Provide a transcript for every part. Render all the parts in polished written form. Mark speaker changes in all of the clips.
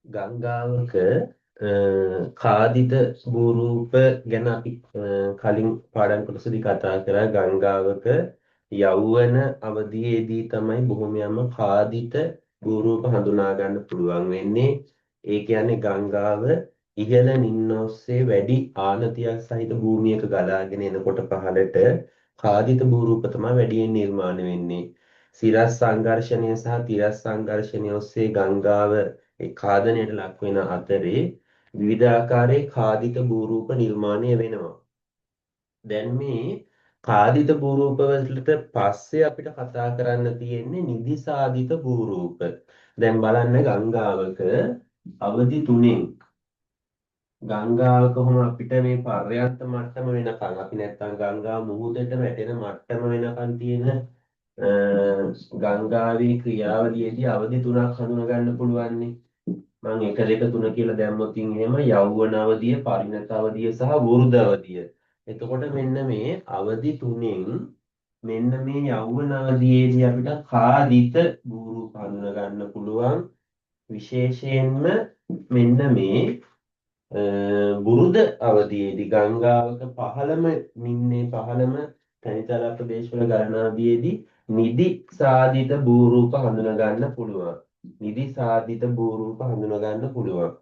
Speaker 1: ගංගාවක කාදිත භූරූප ගැන අපි කලින් පාඩම් කොටසදී කතා කරා. ගංගාවක යෞවන අවධියේදී තමයි බොහොමයන්ම කාදිත භූරූප හඳුනා ගන්න පුළුවන් වෙන්නේ. ඒ කියන්නේ ගංගාව ඉහළ නිම්නෝස්සේ වැඩි ආනතියක් සහිත භූමියක ගලාගෙන එනකොට පහළට කාදිත භූරූප තමයි වැඩියෙන් නිර්මාණය වෙන්නේ. සිරස් සංඝර්ෂණය සහ තිරස් සංඝර්ෂණය ඔස්සේ ගංගාව ඒ ඛාදනයට ලක් වෙන අතරේ විවිධාකාරයේ ඛාදිත භූරූප නිර්මාණය වෙනවා. දැන් මේ ඛාදිත භූරූප වලට පස්සේ අපිට කතා කරන්න තියෙන්නේ නිදිසාදිත භූරූප. දැන් බලන්න ගංගාවක අවධි තුනෙන් ගංගාව කොහොම අපිට මේ පර්යාප්ත මට්ටම වෙනකන් අපි නැත්තම් ගංගා මුහුදට වැටෙන මට්ටම වෙනකන් තියෙන ගංගාවේ ක්‍රියාවලියේදී අවධි තුනක් හඳුනා ගන්න පුළුවන්නේ. මම 1 2 3 කියලා දැම්මොත් එහෙම යෞවන අවධිය, පරිණත අවධිය සහ වෘද්ධ අවධිය. එතකොට මෙන්න මේ අවධි තුනෙන් මෙන්න මේ යෞවන අවධියේදී අපිට කාදිත භූරූප හඳුනා ගන්න පුළුවන්. විශේෂයෙන්ම මෙන්න මේ බුරුද අවධියේදී ගංගාවක පහළම නිම්නේ පහළම තනිතල ප්‍රදේශවල ගණනාදියේදී නිදි සාධිත භූරූප හඳුනා ගන්න පුළුවන්. නිදි සාධිත භූරූප හඳුනා ගන්න පුළුවන්.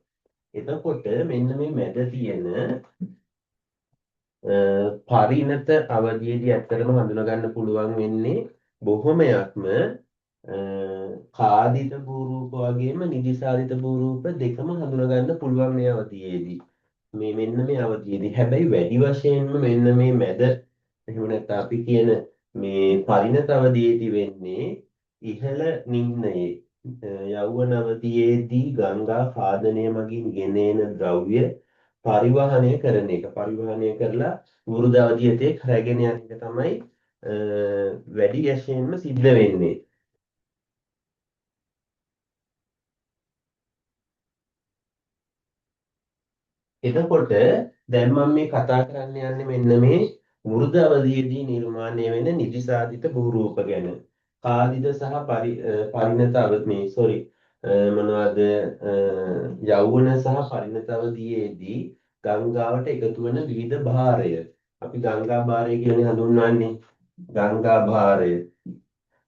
Speaker 1: එතකොට මෙන්න මේ මැද තියෙන පරිණත අවධියේදී ඇත්තටම හඳුනා ගන්න පුළුවන් වෙන්නේ බොහොමයක්ම කාදිත භූරූප වගේම නිදිසාදිත භූරූප දෙකම හඳුනා ගන්න පුළුවන් මේ අවධියේදී. මෙන්න මේ අවධියේදී හැබැයි වැඩි වශයෙන්ම මෙන්න මේ මැද එහෙම නැත්නම් අපි කියන මේ පරිණත අවධියේදී වෙන්නේ ඉහළ නිම්නයේ යෞවන අවධියේදී ගංගා ඛාදනය මගින් ගෙනෙන ද්‍රව්‍ය පරිවහනය කරන එක. පරිවහනය කරලා වෘද්ධ අවධියට රැගෙන යන එක තමයි වැඩි වශයෙන්ම සිද්ධ වෙන්නේ. එතකොට දැන් මම මේ කතා කරන්න යන්නේ මෙන්න මේ වෘද්ධ අවධියේදී නිර්මාණය වෙන නිදිසාදිත භූරූප ගැන. කාදිත සහ පරිණත මේ මොනවද යෞවන සහ පරිණත අවධියේදී ගංගාවට එකතු වෙන විවිධ භාරය. අපි ගංගා භාරය කියන්නේ හඳුන්වන්නේ ගංගා භාරය.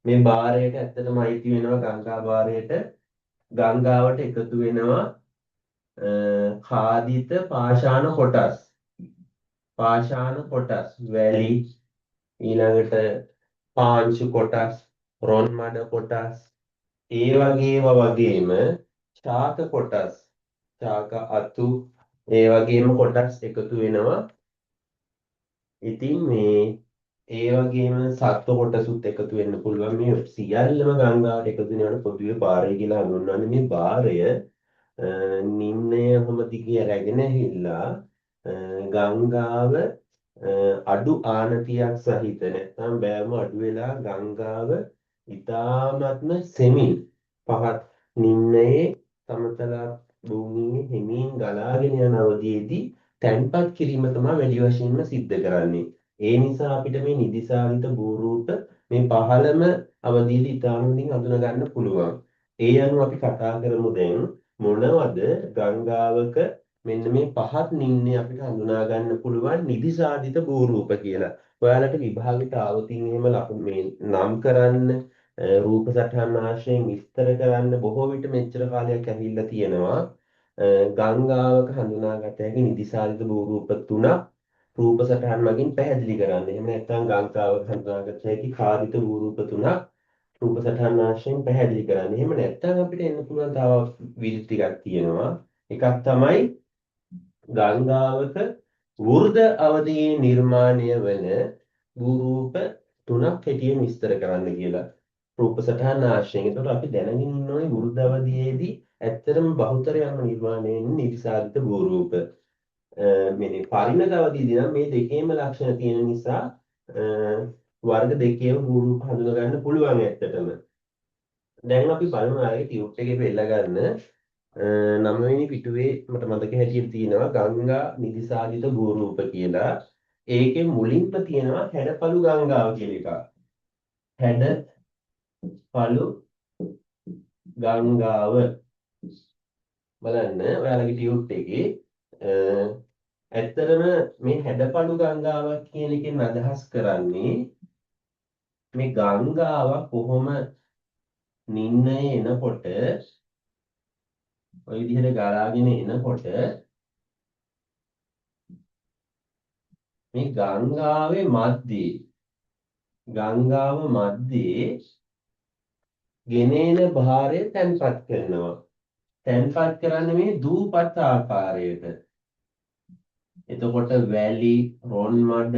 Speaker 1: මේ භාරයට ඇත්තටම අයිති වෙනවා ගංගා භාරයට ගංගාවට එකතු වෙනවා ඛාදිත පාෂාණ කොටස් වැලි ඊළඟට පාංචු කොටස් රොන් මඩ කොටස් ඒ වගේම ශාක කොටස් ශාක අතු ඒ වගේම කොටස් එකතු වෙනවා. ඉතින් මේ ඒ වගේම සත්ව කොටසුත් එකතු වෙන්න පුළුවන්. මේ සියල්ලම ගංගාවට එකතු වෙනවට පොදුවේ බාරය කියලා හඳුන්වන්නේ. මේ බාරය නිම්නයම දිගේ රැගෙන ඇහිලා ගංගාව අඩු ආනතියක් සහිත නැත්නම් බෑම අඩු වෙලා ගංගාව ඉතාමත්ම සෙමින් පහත් නිම්නයේ සමතල භූමියේ හිමින් ගලාගෙන යන අවධියේදී තැන්පත් කිරීම තමයි වැඩි වශයෙන්ම සිද්ධ කරන්නේ. ඒ නිසා අපිට මේ නිදිසාරිත භූරූප මේ පහළම අවධියේදී ඉතාම හොඳින් හඳුනා ගන්න පුළුවන්. ඒ අනුව අපි කතා කරමු දැන් මොනවද ගංගාවක මෙන්න මේ පහත් නිම්නේ අපිට හඳුනා ගන්න පුළුවන් නිදිසාදිත භූරූප කියලා. ඔයාලට විභාගෙට ආවතින් එහෙම මේ නම් කරන්න රූප සටහන් ආශ්‍රයෙන් විස්තර කරන්න බොහෝ විට මෙච්චර කාලයක් ඇවිල්ලා තියෙනවා. ගංගාවක හඳුනාගත හැකි නිදිසාදිත භූරූප තුනක් රූප සටහන් මගින් පැහැදිලි කරන්න. එහෙම නැත්නම් ගංගාවක හඳුනාගත හැකි කාදිත භූරූප තුනක් රූප සටහන් ආශ්‍රයෙන් පැහැදිලි කරන්න. එහෙම නැත්නම් අපිට එන්න පුළුවන් තව විදි ටිකක් තියෙනවා. එකක් තමයි ගංගාවක වෘද්ධ අවධියේ නිර්මාණය වන භූරූප තුනක් හැටියෙන් විස්තර කරන්න කියලා. රූප සටහන් ආශ්‍රයෙන්. ඒතකොට අපි දැනගෙන ඉන්න ඕනේ වෘද්ධ අවධියේදී ඇත්තටම බහුතරයක්ම නිර්මාණය වෙන්නේ නිරිසාදිත භූරූප. මේ පරිණත අවධියේදී නම් මේ දෙකේම ලක්ෂණ තියෙන නිසා වර්ග දෙකේම භූරූප හඳුනා ගන්න පුළුවන් ඇත්තටම. දැන් අපි බලමු ආයේ ටියුබ් එකේ පෙළ ගන්න 9 වෙනි පිටුවේ මට මතක හැටියට තියෙනවා ගංගා නිදිසාදිත භූරූප කියලා. ඒකේ මුලින්ම තියෙනවා හැඩපළු ගංගාව කියලා එකක්. හැඩපළු ගංගාව බලන්න ඔයාලගේ ටියුට් එකේ ඇත්තටම මේ හැඩපළු ගංගාවක් කියන එකෙන් අදහස් කරන්නේ මේ ගංගාවක් කොහොම නිම්නයේ එනකොට ඔය විදිහට ගලාගෙන එනකොට මේ ගංගාව මැද්දේ ගෙනෙන භාරය තැන්පත් කරනවා. තැන්පත් කරන්නේ මේ දූපත් ආකාරයට. එතකොට වැලි, රොන් මඩ,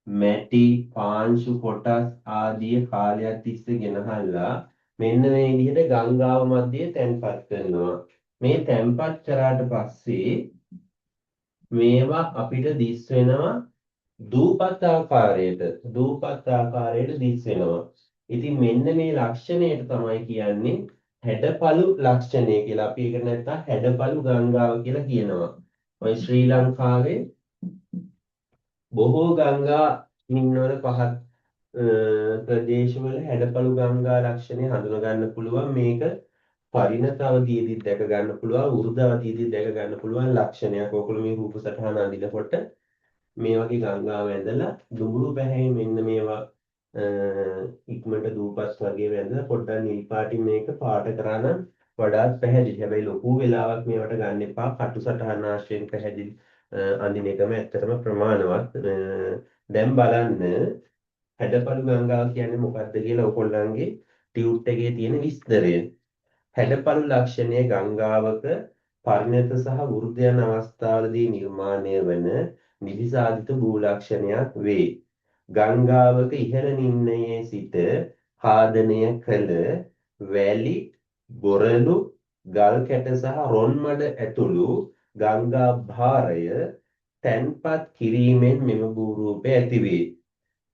Speaker 1: මැටි, පාංශු කොටස් ආදී කාලයක් තිස්සේ ගෙනහල්ලා මෙන්න මේ විදිහට ගංගාව මැද්දේ තැන්පත් කරනවා. මේ තැන්පත් කරාට පස්සේ මේවා අපිට දිස් වෙනවා දූපත් ආකාරයට දිස් වෙනවා. ඉතින් මෙන්න මේ ලක්ෂණයට තමයි කියන්නේ හැඩපළු ලක්ෂණය කියලා. අපි ඒක නැත්තම් හැඩපළු ගංගාව කියලා කියනවා. ඔය ශ්‍රී ලංකාවේ බොහෝ ගංගා නිම්නවල පහත් ප්‍රදේශවල හැඩපළු ගංගා ලක්ෂණය හඳුනා ගන්න පුළුවන්. මේක පරිණත අවධියේදී දැක ගන්න පුළුවන්, වෘද්ධ අවධියේදී දැක ගන්න පුළුවන් ලක්ෂණයක්. ඔයගොල්ලෝ මේ රූප සටහන අඳිනකොට මේ වගේ ගංගාව ඇඳලා දුඹුරු පැහැයෙන් මෙන්න මේවා ඉක්මනට දූපස් වගේ වැඳලා පොඩ්ඩක් නිල් පාටින් මේක පාට කරා නම් වඩාත් පැහැදිලි. හැබැයි ලොකු වෙලාවක් මේවට ගන්න එපා. කටු සටහන ආශ්‍රයෙන් පැහැදිලි අඳින එකම ඇත්තටම ප්‍රමාණවත්. දැන් බලන්න හැඩපළු ගංගාව කියන්නේ මොකක්ද කියලා ඔයගොල්ලන්ගේ ටියුට් එකේ තියෙන විස්තරය. හැඩපළු ලක්ෂණය ගංගාවක පරිණත සහ වෘද්ධ යන අවස්ථාවලදී නිර්මාණය වන නිදිසාදිත භූ ලක්ෂණයක් වේ. ගංගාවක ඉහළ නිම්නයේ සිට ඛාදනය කළ වැලි, බොරළු, ගල් කැට සහ රොන් මඩ ඇතුළු ගංගා භාරය තැන්පත් කිරීමෙන් මෙම භූ රූපය ඇතිවේ.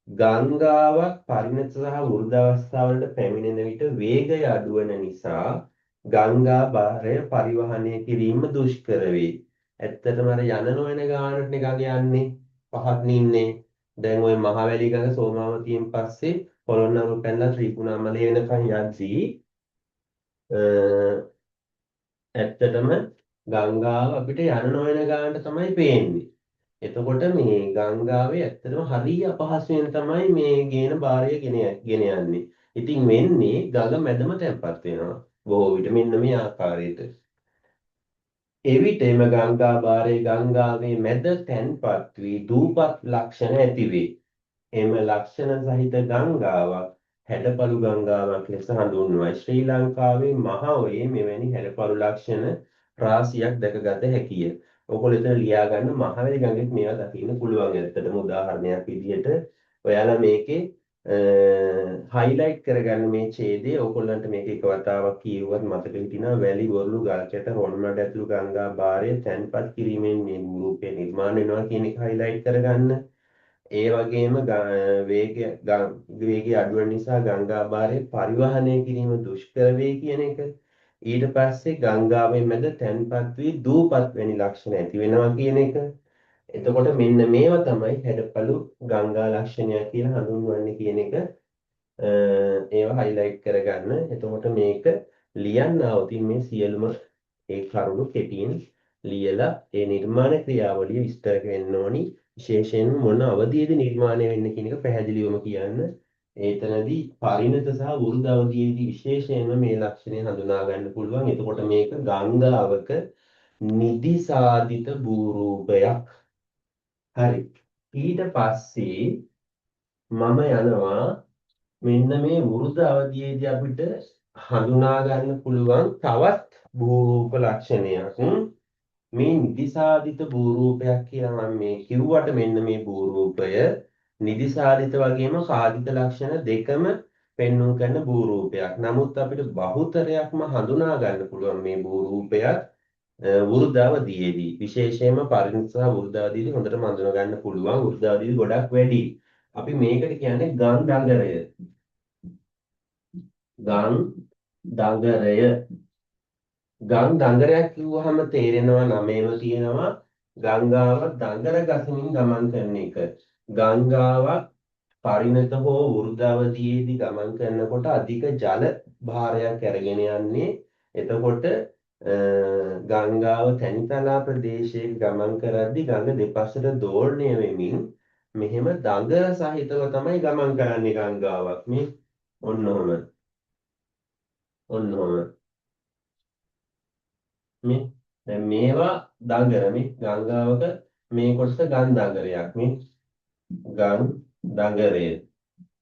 Speaker 1: ගංගාවක් පරිණත සහ වෘද්ධ අවස්ථාවලට පැමිණෙන විට වේගය අඩුවන නිසා ගංගා භාරය පරිවහනය කිරීම දුෂ්කර වේ. ඇත්තටම අර යන නොයන ගානට ගඟ යන්නේ පහත් නින්නේ. දැන් ওই මහවැලි ගඟ සෝමාවතියෙන් පස්සේ පොළොන්නරුව පැනලා ත්‍රිකුණාමලය වෙනකන් යද්දී ඇත්තටම ගංගාව අපිට යන නොයන ගානට තමයි පේන්නේ. එතකොට මේ ගංගාවේ ඇත්තටම හරිය අපහසුයෙන් තමයි මේ ගේන භාරය ගෙන යන්නේ. ඉතින් වෙන්නේ ගඟ මැදම තැම්පත් වෙනවා. බොහෝ විට මෙන්න මේ ආකාරයට. එවිට එම ගංගා භාරයේ ගංගාවේ මැද තැන්පත් වී දූපත් ලක්ෂණ ඇති වේ. එම ලක්ෂණ සහිත ගංගාවක් හැඩපළු ගංගාවක් ලෙස හඳුන්වයි. ශ්‍රී ලංකාවේ මහ ඔයේ මෙවැනි හැඩපළු ලක්ෂණ රාශියක් දැකගත හැකිය. ඔයගොල්ලෝ එතන ලියා ගන්න මහවැලි ගඟෙත් මේවා දකින්න පුළුවන්. ඇත්තටම උදාහරණයක් විදිහට ඔයාලා මේකේ හයිලයිට් කරගන්න මේ ඡේදය. ඔයගොල්ලන්ට මේක එක වතාවක් කියුවත් මතක හිටිනවා. වැලි, බොරළු, ගල් කැට, රොන් මඩ ඇතුළු ගංගා භාරය තැන්පත් කිරීමෙන් මේ රූපය නිර්මාණය වෙනවා කියන එක හයිලයිට් කරගන්න. ඒ වගේම වේගය අඩු වෙන නිසා ගංගා භාරය පරිවහනය කිරීම දුෂ්කර වේ කියන එක. ඊට පස්සේ ගංගාවේ මැද තැන්පත් වී දූපත් වැනි ලක්ෂණ ඇති වෙනවා කියන එක. එතකොට මෙන්න මේවා තමයි හැඩපළු ගංගා ලක්ෂණයක් කියලා හඳුන්වන්නේ කියන එක ඒවා හයිලයිට් කරගන්න. එතකොට මේක ලියන්න આવතින් මේ සියලුම ඒ කරුණු කෙටියෙන් ලියලා ඒ නිර්මාණ ක්‍රියාවලිය විස්තර වෙන්න ඕනි. විශේෂයෙන් මොන අවධියේදී නිර්මාණය වෙන්නේ කියන එක පැහැදිලිවම කියන්න. ඒතනදී පරිණත සහ වෘද්ධ අවධියේදී විශේෂයෙන්ම මේ ලක්ෂණය හඳුනා ගන්න පුළුවන්. එතකොට මේක ගංගාවක නිදිසාදිත භූ රූපයක්. හරි. ඊට පස්සේ මම යනවා මෙන්න මේ වෘද්ධ අවධියේදී අපිට හඳුනා ගන්න පුළුවන් තවත් භූ රූප ලක්ෂණයක්. මේ නිදිසාදිත භූ රූපයක් කියලා මම මේ කිව්වට මෙන්න මේ භූ රූපය නිදිසාදිත වගේම සාදිත ලක්ෂණ දෙකම පෙන්වු කරන භූ රූපයක්. නමුත් අපිට බහුතරයක්ම හඳුනා ගන්න පුළුවන් මේ භූ රූපයක් වෘද්ධාවධියේදී. විශේෂයෙන්ම පරිණත සහ වෘද්ධාවධියේදී හොඳටම හඳුනා ගන්න පුළුවන්. වෘද්ධාවධියේදී ගොඩක් වැඩි. අපි මේකට කියන්නේ ගම් දඟරය. ගම් දඟරය. ගම් දඟරයක් කිව්වහම තේරෙනවා නමේම තියෙනවා ගංගාව දඟර ගසමින් ගමන් කරන එක. ගංගාවක් පරිණත හෝ වෘද්ධාවධියේදී ගමන් කරනකොට අධික ජල භාරයක් අරගෙන යන්නේ. එතකොට ගංගාව තැනිතලා ප්‍රදේශයේ ගමන් කරද්දී ගඟ දෙපසට දෝලණය වෙමින් මෙහෙම දඟර සහිතව තමයි ගමන් කරන්නේ ගංගාවක් මේ. ඔන්න ඔහම. ඔන්න ඔහම. මේ දැන් මේවා දඟර මේ ගංගාවක මේ කොටස ගම් දඟරයක් මේ ගම් දඟරය.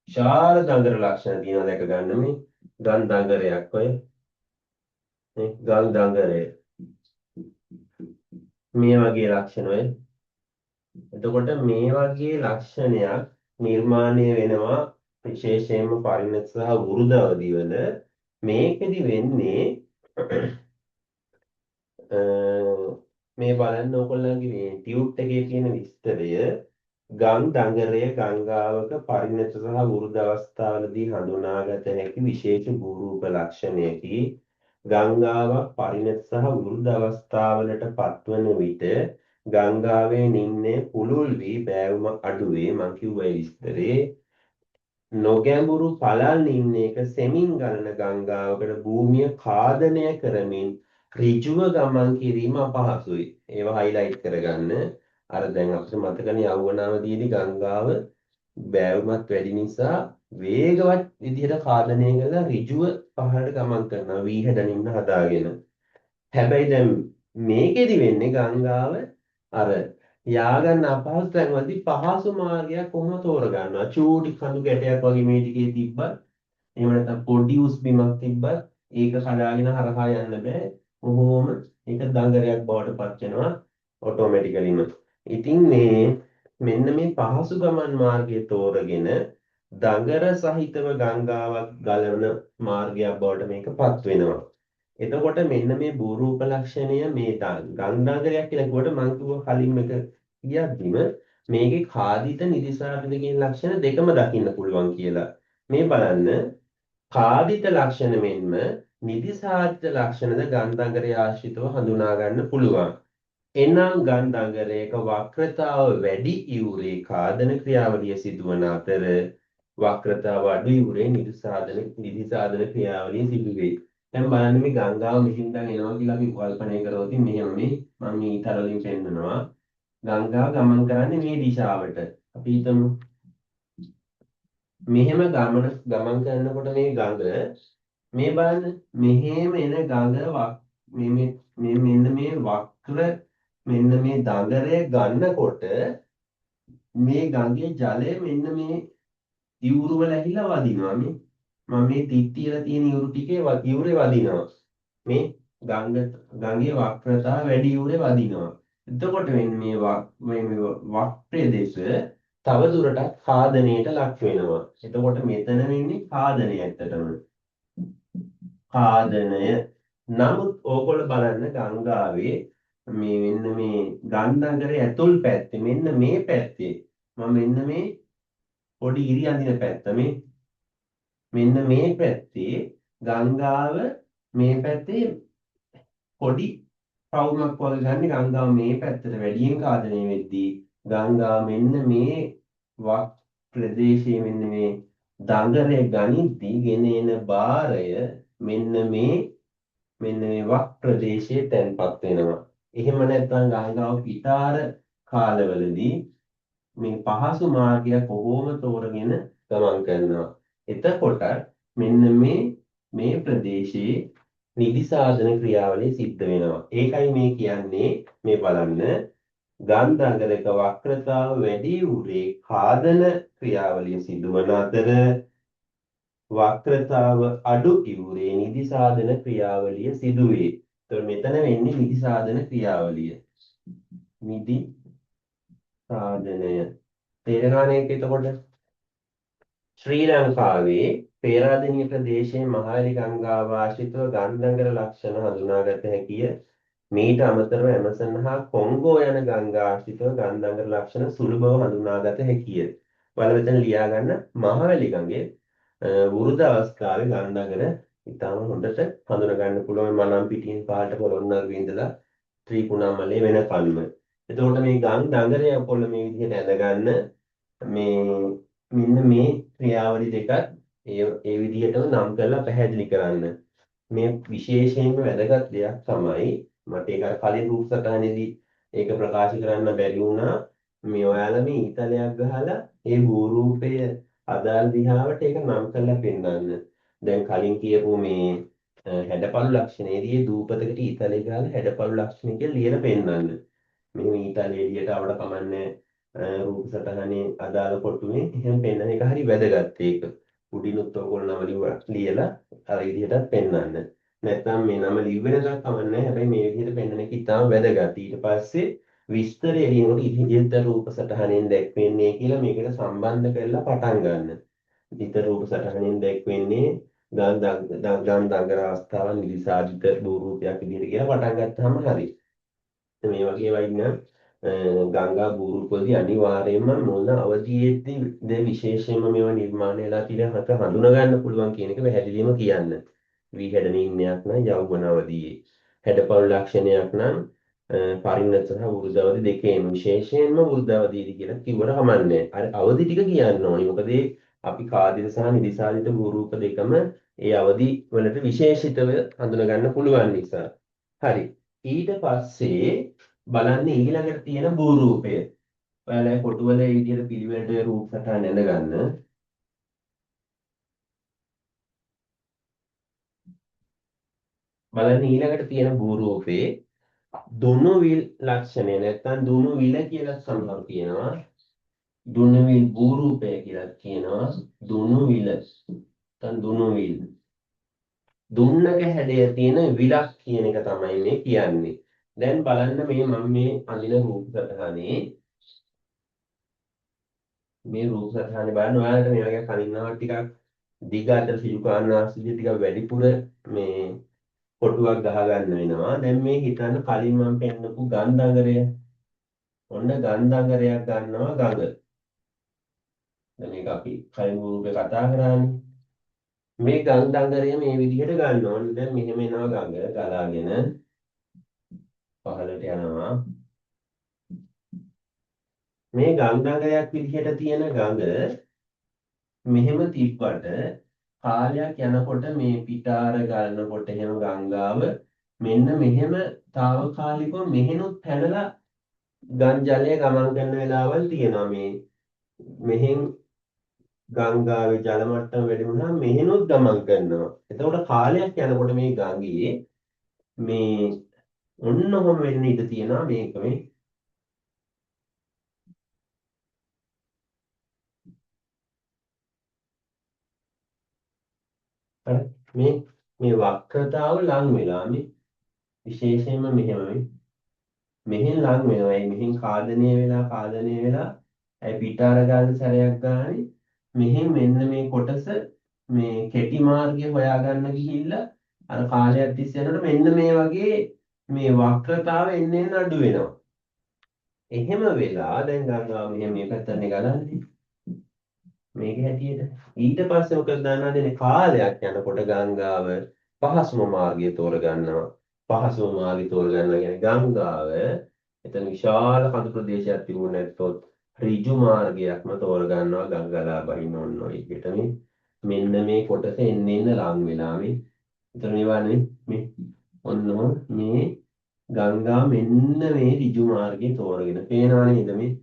Speaker 1: විශාල දඟර ලක්ෂණ තියෙනවා දැක ගන්න මේ ගම් දඟරයක් ඔය මේ ගම් දඟරය. මේ වගේ ලක්ෂණ ඔය. එතකොට මේ වගේ ලක්ෂණයක් නිර්මාණය වෙනවා විශේෂයෙන්ම පරිණත සහ වෘද අවදිවල. මේකෙදි වෙන්නේ මේ බලන්න ඕගොල්ලන්ගේ මේ ටියුට් එකේ තියෙන විස්තරය ගම් දඟරය ගංගාවක පරිණත සහ වෘද අවස්ථාවලදී හඳුනාගත හැකි විශේෂ භූරූප ලක්ෂණයකි. ගංගාවක් පරිණත සහ වෘද අවස්ථාවලට පත්වන විට ගංගාවේ නිම්නය පුළුල් වී බෑවුම අඩුවේ මං කිව්වා විස්තරේ. නොගැඹුරු පළල් නිම්නයක සෙමින් ගලන ගංගාවකට භූමිය ඛාදනය කරමින් ඍජුව ගමන් කිරීම අපහසුයි. ඒවා හයිලයිට් කරගන්න. අර දැන් අපිට මතකනේ යෞවනාවදීදී ගංගාව බෑවුමත් වැඩි නිසා වේගවත් විදිහට ඛාදනය කරලා ඍජුව පහළට ගමන් කරනවා වීහඩ නිම්න හදාගෙන. හැබැයි දැන් මේකෙදි වෙන්නේ ගංගාව අර යාගන්න අපහසු තැන්වලදී පහසු මාර්ගයක් කොහොම තෝරගන්නවා. චූටි කඳු ගැටයක් වගේ මේ ටිකේ තිබ්බත් එහෙම නැත්නම් පොඩි උස් බිමක් තිබ්බත් ඒක කඩාගෙන හරහා යන්න බෑ. කොහොම ඒක දඟරයක් බවට පත් වෙනවා ඔටෝමැටිකලිම. ඉතින් මෙන්න මේ පහසු ගමන් මාර්ගය තෝරගෙන දඟර සහිතව ගංගාවක් ගලවන මාර්ගයක් බවට මේක පත් වෙනවා. එතකොට මෙන්න මේ භූරූප ලක්ෂණය මේ ගංගානගරයක් කියලා කිව්වට මම කිව්වා කලින් එක කියද්දිම මේකේ කාදිත නිදිසාදිත කියන ලක්ෂණ දෙකම දකින්න පුළුවන් කියලා. මේ බලන්න කාදිත ලක්ෂණ මෙන්ම නිදිසාදිත ලක්ෂණද ගන්ධාංගරය ආශ්‍රිතව හඳුනා ගන්න පුළුවන්. එනම් ගන්ධාංගරයක වක්‍රතාව වැඩි ඉවුරේ කාදන ක්‍රියාවලිය සිදුවන අතර වක්‍රතාව අඩු ඉවුරේ නිදිසාදන ක්‍රියාවලිය සිදුවේ. දැන් බලන්න මේ ගංගාව මෙහින් දැන් එනවා කියලා අපි කල්පනා කරොත් මෙහෙම මේ මම මේ ඊතර වලින් පෙන්නනවා. ගංගාව ගමන් කරන්නේ මේ දිශාවට. අපි හිතමු මෙහෙම ගමන් කරනකොට මේ ගඟ මේ බලන්න මෙහෙම එන ගඟ මෙන්න මේ වක්‍ර මෙන්න මේ දඟරය ගන්නකොට මේ ගඟේ ජලය මෙන්න මේ ඉවුරු වල ඇහිලා වදිනවා මේ මම මේ තිත්තියලා තියෙන ඉවුරු ටිකේ ඉවුරේ වදිනවා මේ ගඟේ වක්‍රතාව වැඩි ඉවුරේ වදිනවා. එතකොට මේ වක්‍රය දෙස තව දුරටත් ඛාදනයට ලක් වෙනවා. එතකොට මෙතන වෙන්නේ ඛාදනය ඇත්තටම. ඛාදනය. නමුත් ඕගොල්ලෝ බලන්න ගංගාවේ මෙන්න මේ ගන්ධාංගරේ ඇතුල් පැත්තේ මෙන්න මේ පැත්තේ මම මෙන්න මේ පොඩි ඉරි අඳින පැත්ත මෙන්න මේ පැත්තේ ගංගාව මේ පැත්තේ පොඩි පවුමක් වගේ ගන්න ගංගාව මේ පැත්තට වැඩියෙන් ඛාදනය වෙද්දී ගංගාව මෙන්න මේ වක් ප්‍රදේශයේ මෙන්න මේ දඟරේ ගනිද්දී ගෙන එන බාරය මෙන්න මේ වක් ප්‍රදේශයේ තැන්පත් වෙනවා. එහෙම නැත්නම් ගංගාව පිටාර කාලවලදී මේ පහසු මාර්ගය කොහොම තෝරගෙන ගමන් කරනවා. එතකොට මෙන්න මේ ප්‍රදේශයේ නිදිසාධන ක්‍රියාවලිය සිද්ධ වෙනවා. ඒකයි මේ කියන්නේ මේ බලන්න ගන්ධාංගරක වක්‍රතාව වැඩි උරේ ඛාදන ක්‍රියාවලිය සිදුවන අතර වක්‍රතාව අඩු ඉවුරේ නිදිසාධන ක්‍රියාවලිය සිදුවේ. එතකොට මෙතන වෙන්නේ නිදිසාධන ක්‍රියාවලිය. නිදි සාධනය. තේරෙනවද මේක එතකොට? ශ්‍රී ලංකාවේ පේරාදෙණිය ප්‍රදේශයේ මහවැලි ගංගාව ආශ්‍රිතව ගන්ධාංගර ලක්ෂණ හඳුනාගත හැකිය. මීට අමතරව ඇමසන් හා කොංගෝ යන ගංගා ආශ්‍රිතව ගන්ධාංගර ලක්ෂණ සුළු බව හඳුනාගත හැකිය. ඔයාලා මෙතන ලියා ගන්න මහවැලි ගඟේ වෘද අවස්ථාවේ ගන්ධාංගර ඉතාම හොඳට හඳුනා ගන්න පුළුවන් මනම් පිටින් පහළට පොළොන්නරුවේ ඉඳලා ත්‍රිකුණාමලේ වෙනකල්ම. එතකොට මේ ගන්ධාංගරය පොළ මේ විදිහට ඇඳගන්න මෙන්න මේ ක්‍රියාවලි දෙකත් ඒ විදිහටම නම් කරලා පැහැදිලි කරන්න. මේ විශේෂයෙන්ම වැදගත් දෙයක් තමයි මට ඒක අර කලින් රූප සටහනේදී ඒක ප්‍රකාශ කරන්න බැරි වුණා. මේ ඔයාලා මේ ඊතලයක් ගහලා ඒ භූරූපය අදාළ දිහාවට ඒක නම් කරලා පෙන්නන්න. දැන් කලින් කියපු මේ හැඩපළු ලක්ෂණයේදී දූපතකට ඊතලේ ගහලා හැඩපළු ලක්ෂණ කියලා ලියලා පෙන්නන්න. මෙහෙම ඊතලේ එළියට આવඩ කමන්නේ රූප සටහනේ අදාළ කොටුවේ එහෙම පෙන්නන එක හරි වැදගත් ඒක. උඩිනුත් ඔයගොල්ලෝ නම ලියලා අර විදිහටත් පෙන්වන්න. නැත්නම් මේ නම ලිව්වෙ නැතත් කමන්නේ. හැබැයි මේ විදිහට පෙන්වන එක ඉතාම වැදගත්. ඊට පස්සේ විස්තරය ලියනකොට ඉදිරියට රූප සටහනෙන් දැක්වෙන්නේ කියලා මේකට සම්බන්ධ කරලා පටන් ගන්න. ඉදිරියට රූප සටහනෙන් දැක්වෙන්නේ ගම් දඟර අවස්ථාවන් නිලිසාදිත භූරූපයක් විදිහට කියලා පටන් ගත්තාම හරි. මේ වගේ වයින් ගංගා බූරුපදී අනිවාර්යයෙන්ම මොන අවධියේදී විශේෂයෙන්ම මේවා නිර්මාණය වෙලා තියෙන හත හඳුනා ගන්න පුළුවන් කියන එක පැහැදිලිවම කියන්න. වී හැඩනින්මයක් නම් යෞවන අවධියේ. හැඩපළු ලක්ෂණයක් නම් පරිණත සහ වෘද්ධ අවධි දෙකේම විශේෂයෙන්ම වෘද්ධ අවධියේදී කියලා කිව්වට කමන්නේ. අර අවධි ටික කියන්න ඕනේ. මොකද අපි කාදිත සහ නිදිසාදිත බූරූප දෙකම ඒ අවධි වලට විශේෂිතව හඳුනා ගන්න පුළුවන් නිසා. හරි. ඊට පස්සේ බලන්න ඊළඟට තියෙන භූරූපය. ඔයාලා කොටුවල මේ විදිහට පිළිවෙලට රූප සටහන් ඇඳ ගන්න. බලන්න ඊළඟට තියෙන භූරූපේ දුනුවිල් ලක්ෂණය නැත්නම් දුනුවිල කියලා සමහරු කියනවා. දුනුවිල් භූරූපය කියලා කියනවා. දුනුවිල. නැත්නම් දුනුවිල්. දුන්නක හැඩය තියෙන විලක් කියන එක තමයි මේ කියන්නේ. දැන් බලන්න මේ මම මේ අඳින රූප සටහනේ මේ රූප සටහනේ බලන්න ඔයාලට මේ වගේ කලින්නාවක් ටිකක් දිග අතර සිදු කාරණාස්තිය ටිකක් වැඩිපුර මේ කොටුවක් ගහ ගන්න වෙනවා. දැන් මේ හිතන්න කලින් මම පෙන්නපු ගන්ධාගරය. ඔන්න ගන්ධාගරයක් ගන්නවා ගඟ. දැන් මේක අපි කලින් රූපේ කතා කරානේ. මේ ගන්ධාගරය මේ විදිහට ගන්න ඕනේ. දැන් මෙහෙම එනවා ගඟ ගලාගෙන පහළට යනවා. මේ ගන්ධාගරයක් විදිහට තියෙන ගඟ මෙහෙම තිබ්බට කාලයක් යනකොට මේ පිටාර ගලනකොට එහෙම ගංගාව මෙන්න මෙහෙම తాවකාලිකව මෙහෙනුත් පැනලා ගම් ජලය ගමන් කරන වෙලාවල් තියෙනවා මේ මෙහෙන් ගංගාවේ ජල මට්ටම වැඩි වුණාම මෙහෙනුත් ගමන් කරනවා. එතකොට කාලයක් යනකොට මේ ගඟේ මේ ඔන්නෝම වෙන්න ඉඩ තියෙනවා මේක මේ මේ වක්‍රතාව ලං වෙලා මේ විශේෂයෙන්ම මෙහෙම මෙහෙන් ලං වෙනවා. ඒ මෙහෙන් කාදනය වෙලා ඒ පිටාර ගන්න සැරයක් ගානේ මෙහෙන් මෙන්න මේ කොටස මේ කෙටි මාර්ගය හොයාගන්න ගිහිල්ලා අර කාලයක් තිස්සේ යනකොට මෙන්න මේ වගේ මේ වක්‍රතාව එන්න අඩු වෙනවා. එහෙම වෙලා දැන් ගන්නවා මෙහෙම මේ පැත්තට ගලන්නේ. මේක හැටියට ඊට පස්සේ මොකද දන්නවද කාලයක් යනකොට ගංගාව පහසුම මාර්ගය තෝරගන්නවා. පහසුම මාර්ගය තෝරගන්නවා කියන්නේ ගංගාව එතන විශාල කඳු ප්‍රදේශයක් තිබුණ නැත්තොත් ඍජු මාර්ගයක්ම තෝරගන්නවා ගංගාලා බහින්න ඕන ඔය විදිහට මෙන්න මේ කොටස එන්න ලං වෙලා මේ එතන මේවා මේ ඔන්න මේ ගංගා මෙන්න මේ ඍජු මාර්ගය තෝරගෙන පේනවා නේද මේ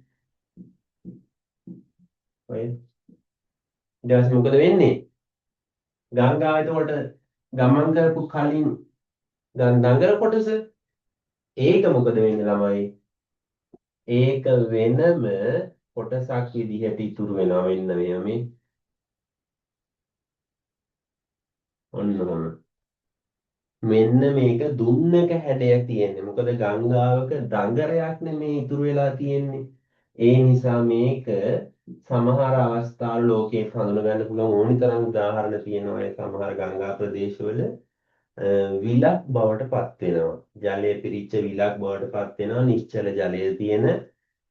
Speaker 1: ඔය ඊට පස්සේ මොකද වෙන්නේ? ගංගාව එතකොට ගමන් කරපු කලින් දඟර කොටස ඒක මොකද වෙන්නේ ළමයි? ඒක වෙනම කොටසක් විදිහට ඉතුරු වෙනවා වෙන්න මේ ඔන්න මෙන්න මේක දුන්නක හැඩයක් තියෙන්නේ. මොකද ගංගාවක දඟරයක් නෙමේ ඉතුරු වෙලා තියෙන්නේ. ඒ නිසා මේක සමහර අවස්ථාවල ලෝකයේ හඳුන ගන්න පුළුවන් ඕනි තරම් උදාහරණ තියෙනවා. ඒ සමහර ගංගා ප්‍රදේශවල විලක් බවට පත් වෙනවා. ජලය පිරිච්ච විලක් බවට පත් වෙනවා. නිශ්චල ජලය තියෙන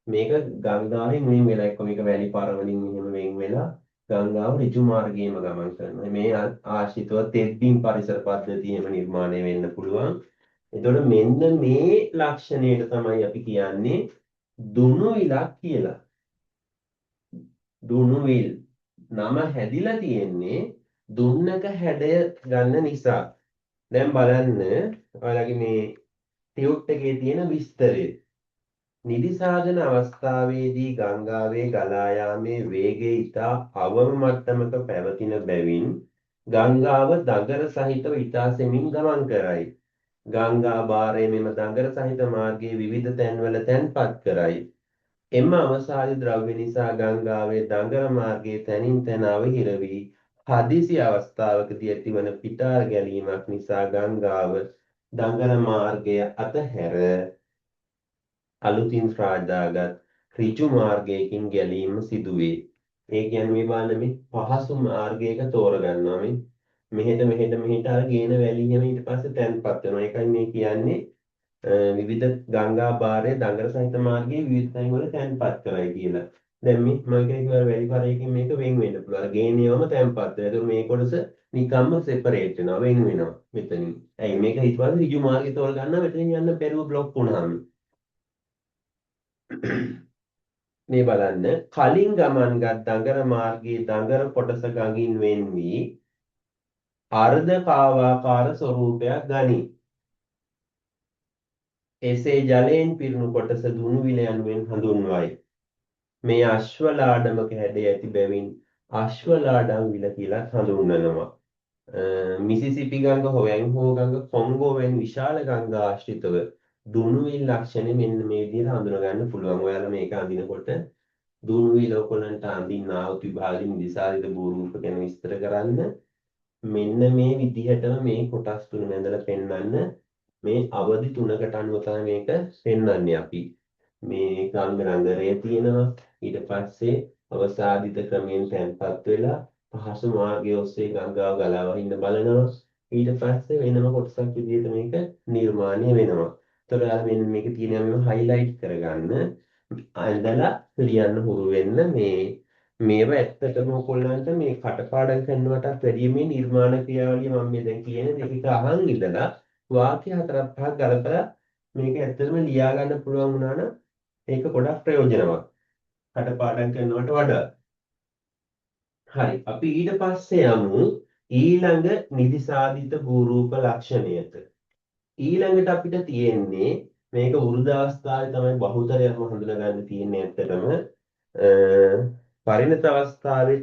Speaker 1: මේක ගංගාවෙන් වෙන් වෙලා එක්ක මේක වැලි පරවලින් මෙහෙම වෙන් වෙලා ගංගාව ඍජු මාර්ගයේම ගමන් කරනවා. මේ ආශ්‍රිතව තෙත්බිම් පරිසර පද්ධතියෙම නිර්මාණය වෙන්න පුළුවන්. එතකොට මෙන්න මේ ලක්ෂණයට තමයි අපි කියන්නේ දුනු විලක් කියලා. දුනුවිල් නම හැදිලා තියෙන්නේ දුන්නක හැඩය ගන්න නිසා. දැන් බලන්න ඔයාලගේ මේ ටියුට් එකේ තියෙන විස්තරය. නිදිසාධන අවස්ථාවේදී ගංගාවේ ගලා යාමේ වේගය ඉතා අවම මට්ටමක පැවතින බැවින් ගංගාව දඟර සහිතව ඉතා සෙමින් ගමන් කරයි. ගංගා භාරය මෙම දඟර සහිත මාර්ගයේ විවිධ තැන්වල තැන්පත් කරයි. එම අවසාදි ද්‍රව්‍ය නිසා ගංගාවේ දඟර මාර්ගයේ තැනින් තැන අවහිර වී හදිසි අවස්ථාවකදී ඇතිවන පිටාර ගැලීමක් නිසා ගංගාව දඟර මාර්ගය අතහැර අලුතින් රාජාගත් ඍජු මාර්ගයකින් ගැලීම සිදුවේ. ඒ කියන්නේ මේ බලන්න මේ පහසු මාර්ගයක තෝරගන්නවා මේ මෙහෙට අර ගේන වැලි හැම ඊට පස්සේ තැන්පත් වෙනවා. ඒකයි මේ කියන්නේ විවිධ ගංගා බාරයේ දඟර සහිත මාර්ගයේ විවිධ තැන්වල තැන්පත් කරයි කියලා. දැන් මේ මම කියන්නේ වැලි පරයකින් මේක වෙන් වෙන්න පුළුවන්. අර ගේනියවම තැන්පත් වෙනවා. ඒතකොට මේ කොටස නිකම්ම සෙපරේට් වෙනවා, වෙන් වෙනවා මෙතනින්. ඇයි මේක ඊට පස්සේ ඍජු මාර්ගය තෝරගන්නවා මෙතනින් යන්න බැරුව બ્લોක් වුණාම. මේ බලන්න කලින් ගමන්ගත් දඟර මාර්ගයේ දඟර කොටස ගඟින් වෙන් වී අර්ධ කාවාකාර ස්වරූපයක් ගනී. එසේ ජලයෙන් පිරුණු කොටස දුණුවිල යනුවෙන් හඳුන්වයි. මේ අශ්වලාඩමක හැඩය ඇති බැවින් අශ්වලාඩම් විල කියලා හඳුන්වනවා. මිසිසිපි ගඟ හොයන් හෝ ගඟ කොංගෝ වැනි විශාල ගංගා ආශ්‍රිතව දුණුවිල් ලක්ෂණ මෙන්න මේ විදිහට හඳුනා ගන්න පුළුවන්. ඔයාලා මේක අඳිනකොට දුණුවිල ඔයගොල්ලන්ට අඳින්න ආවොත් විභාගෙ නිදිසාරිත බෝරූප ගැන විස්තර කරන්න මෙන්න මේ විදිහටම මේ කොටස් තුන මැදලා පෙන්වන්න මේ අවධි තුනකට අනුව තමයි මේක පෙන්වන්නේ අපි. මේ ගංගරය තියෙනවා ඊට පස්සේ අවසාදිත ක්‍රමයෙන් තැන්පත් වෙලා පහසු මාර්ගය ඔස්සේ ගංගාව ගලා වහින්න බලනවා. ඊට පස්සේ වෙනම කොටසක් විදිහට මේක නිර්මාණය වෙනවා. එතකොට අර මෙන්න මේක තියෙනවා මේව highlight කරගන්න. අඳලා ලියන්න හුරු වෙන්න මේව ඇත්තටම ඔයගොල්ලන්ට මේ කටපාඩම් කරනවටත් වැඩිය මේ නිර්මාණ ක්‍රියාවලිය මම මේ දැන් කියන දෙක අහන් ඉඳලා වාක්‍ය හතරක් පහක් ගලපලා මේක ඇත්තටම ලියා ගන්න පුළුවන් වුණා නම් ඒක ගොඩක් ප්‍රයෝජනවත්. කටපාඩම් කරනවට වඩා. හරි. අපි ඊට පස්සේ යමු ඊළඟ නිදිසාදිත භූරූප ලක්ෂණයට. ඊළඟට අපිට තියෙන්නේ මේක වෘද්ධ අවස්ථාවේ තමයි බහුතරයක්ම හඳුනා ගන්න තියෙන්නේ ඇත්තටම. පරිණත අවස්ථාවේ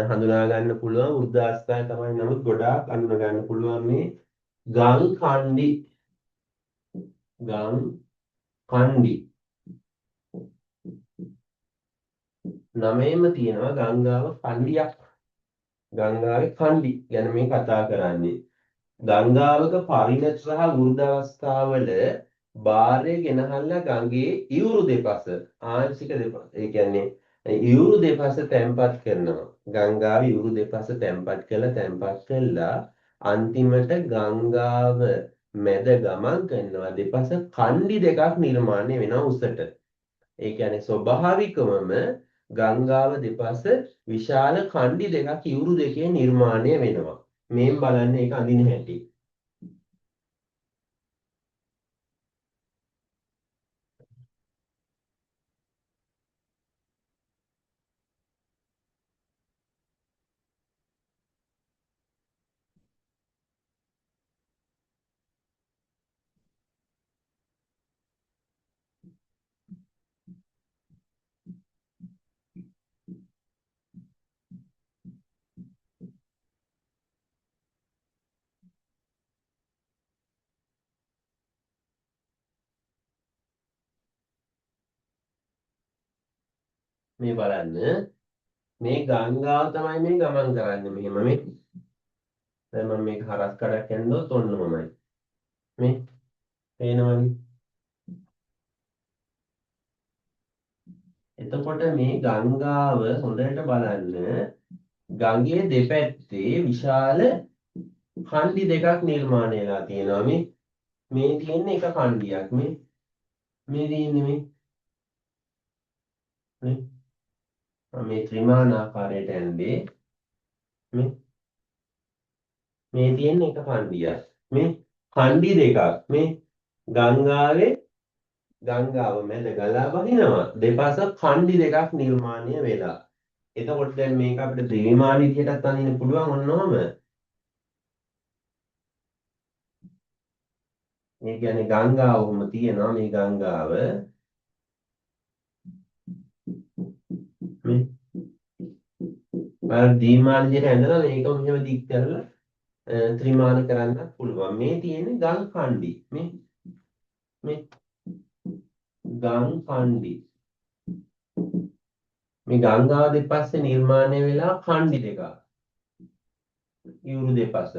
Speaker 1: හඳුනා ගන්න පුළුවන් වෘද්ධ අවස්ථාවේ තමයි නමුත් ගොඩාක් හඳුනා ගන්න පුළුවන් මේ ගම් කණ්ඩි නමේම තියෙනවා ගංගාව කණ්ඩියක්. ගංගාවේ කණ්ඩි ගැන මේ කතා කරන්නේ. ගංගාවක පරිණත සහ වෘද්ධ අවස්ථාවල බාරය ගෙනහල්ලා ගඟේ ඉවුරු දෙපස ආංශික දෙපස ඒ කියන්නේ ඉවුරු දෙපස තැම්පත් කරනවා. ගංගාවේ ඉවුරු දෙපස තැම්පත් කළා අන්තිමට ගංගාව මැද ගමන් කරනවා දෙපස කණ්ඩි දෙකක් නිර්මාණය වෙනවා උසට. ඒ කියන්නේ ස්වභාවිකවම ගංගාව දෙපස විශාල කණ්ඩි දෙකක් ඉවුරු දෙකේ නිර්මාණය වෙනවා. මේන් බලන්න ඒක අඳින හැටි. මේ බලන්න මේ ගංගාව තමයි මේ ගමන් කරන්නේ මෙහෙම මේ. දැන් මම මේක හරස් කඩක් යනකොට ඔන්නමමයි. මේ පේනවනේ. එතකොට මේ ගංගාව හොඳට බලන්න ගඟේ දෙපැත්තේ විශාල කණ්ඩි දෙකක් නිර්මාණය වෙලා තියෙනවා මේ තියෙන්නේ එක කණ්ඩියක් මේ තියෙන්නේ මේ ත්‍රිමාන ආකාරයට ඇඳේ මේ තියෙන්නේ එක කණ්ඩියක් මේ කණ්ඩි දෙකක් මේ ගංගාව මැද ගලා වහිනවා දෙපස කණ්ඩි දෙකක් නිර්මාණය වෙලා. එතකොට දැන් මේක අපිට ත්‍රිමාන විදිහටත් අඳින්න පුළුවන් ඔන්නෝම මේ කියන්නේ ගංගාව ඔහොම තියෙනවා මේ ගංගාව මේ බලන්න ද්විමාන විදිහට ඇඳලා මේක මෙහෙම දික් කරලා ත්‍රිමාන කරන්නත් පුළුවන්. මේ තියෙන්නේ ගල් කණ්ඩි. මේ ගම් කණ්ඩි. මේ ගංගාව දෙපස්සේ නිර්මාණය වෙලා කණ්ඩි දෙකක්. යුරු දෙපස.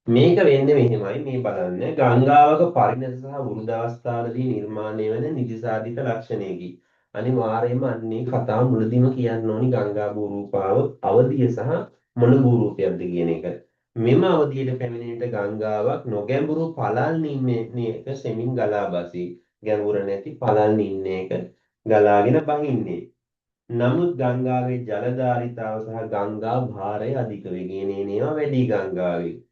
Speaker 1: මේක වෙන්නේ මෙහෙමයි මේ බලන්න. ගංගාවක පරිණත සහ වෘද්ධ අවස්ථාවේදී නිර්මාණය වෙන නිදිසාධිත ලක්ෂණයකි. අනිවාර්යයෙන්ම අන්නේ කතාව මුලදීම කියන්න ඕනි ගංගා භූරූපාව අවධිය සහ මොන භූරූපයක්ද කියන එක. මෙම අවධියට පැමිණෙන විට ගංගාවක් නොගැඹුරු පළල් නිම්නයක සෙමින් ගලා බසී. ගැඹුර නැති පළල් නිම්නයක ගලාගෙන බහින්නේ. නමුත් ගංගාවේ ජලධාරිතාව සහ ගංගා භාරය අධික වෙගෙන ඒවා වැඩි ගංගාවේ.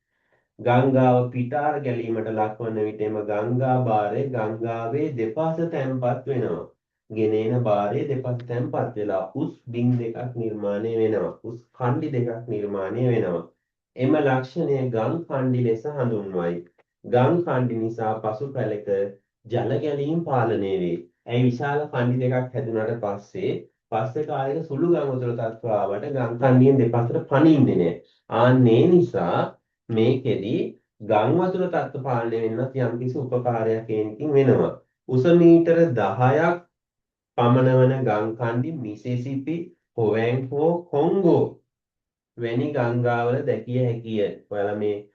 Speaker 1: ගංගාව පිටාර ගැලීමට ලක්වන විට එම ගංගා භාරය ගංගාවේ දෙපස තැන්පත් වෙනවා. ගෙනෙන භාරය දෙපස තැන්පත් වෙලා උස් බිම් දෙකක් නිර්මාණය වෙනවා. උස් කණ්ඩි දෙකක් නිර්මාණය වෙනවා. එම ලක්ෂණය ගම් කණ්ඩි ලෙස හඳුන්වයි. ගම් කණ්ඩි නිසා පසු පැලක ජල ගැලීම් පාලනය වේ. ඇයි විශාල කණ්ඩි දෙකක් හැදුනට පස්සේ කාලෙක සුළු ගම් වතුර තත්ත්ව ආවට ගම් කණ්ඩියෙන් දෙපසට පනින්නේ නැහැ. ආන්නේ නිසා මේකෙදි ගම් වතුර තත්ත්ව පාලනය වෙන්නත් යම්කිසි උපකාරයක් ඒනකින් වෙනවා. උස මීටර 10ක් පමණ වන ගම් කණ්ඩි මිසිසිපි, හොවැන්හෝ, කොංගෝ වැනි ගංගාවල දැකිය හැකිය. ඔයාලා මේ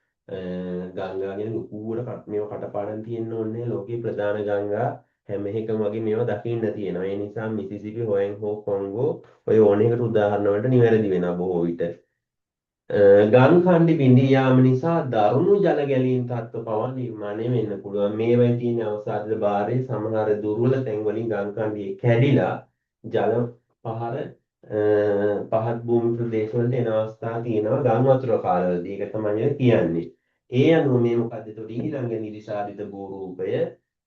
Speaker 1: ගංගා ගැන ලොකුවට මේව කටපාඩම් තියෙන්න ඕනේ. ලෝකේ ප්‍රධාන ගංගා හැම එකම වගේ මේවා දකින්න තියෙනවා. ඒ නිසා මිසිසිපි, හොවැන්හෝ, කොංගෝ ඔය ඕන එකට උදාහරණ වලට නිවැරදි වෙනවා බොහෝ විට. ගම් කණ්ඩි බිඳී යාම නිසා දරුණු ජල ගැලීම් තත්ත්ව පවා නිර්මාණය වෙන්න පුළුවන්. මේවයි තියෙන අවසාදිත භාරයේ සමහර දුර්වල තැන් වලින් ගම් කණ්ඩිය කැඩිලා ජල පහර පහත් භූමි ප්‍රදේශවලට එන අවස්ථා තියෙනවා ගම් වතුර කාලවලදී. ඒක තමයි කියන්නේ. ඒ අනුව මේ මොකද්ද එතකොට ඊළඟ නිරිසාදිත භූරූපය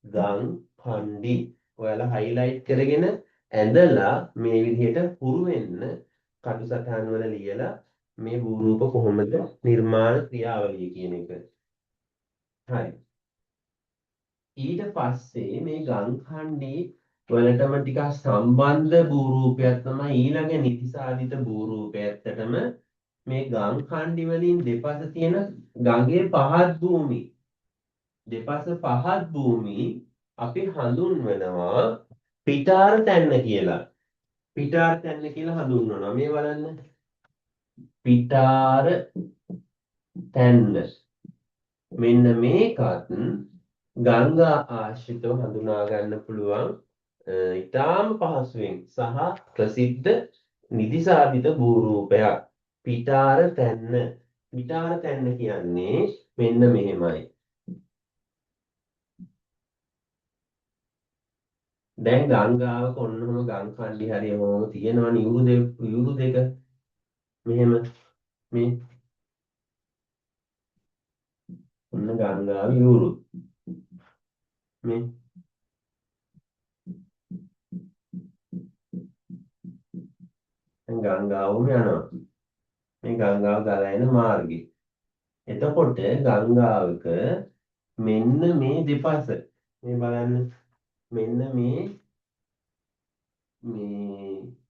Speaker 1: ගම් කණ්ඩි. ඔයාලා හයිලයිට් කරගෙන ඇඳලා මේ විදිහට හුරු වෙන්න කටු සටහන් වල ලියලා මේ භූරූප කොහොමද නිර්මාණ ක්‍රියාවලිය කියන එක. හරි. ඊට පස්සේ මේ ගංඛණ්ඩි වලටම ටිකක් සම්බන්ධ භූරූපයක් තමයි ඊළඟ නිතිසාදිත භූරූපය. ඇත්තටම මේ ගංඛණ්ඩි වලින් දෙපස තියෙන ගඟේ පහත් භූමි දෙපස පහත් භූමි අපි හඳුන්වනවා පිටාර තැන්න කියලා. පිටාර තැන්න කියලා හඳුන්වනවා. මේ බලන්න. පිටාර තැන්න. මෙන්න මේකත් ගංගා ආශ්‍රිතව හඳුනා ගන්න පුළුවන් ඊටාම පහසුවෙන් සහ ප්‍රසිද්ධ නිදිසාධිත භූරූපයක්. පිටාර තැන්න. පිටාර තැන්න කියන්නේ මෙන්න මෙහෙමයි. දැන් ගංගාවක ඔන්නම ගම් කණ්ඩි හරියම තියෙනවනේ යුරු දෙක මෙහෙම මේ ඔන්න ගංගාව යුරු මේ ගංගාවම යනවා. මේ ගංගාව ගලා යන මාර්ගය. එතකොට ගංගාවක මෙන්න මේ දෙපස මේ බලන්න මෙන්න මේ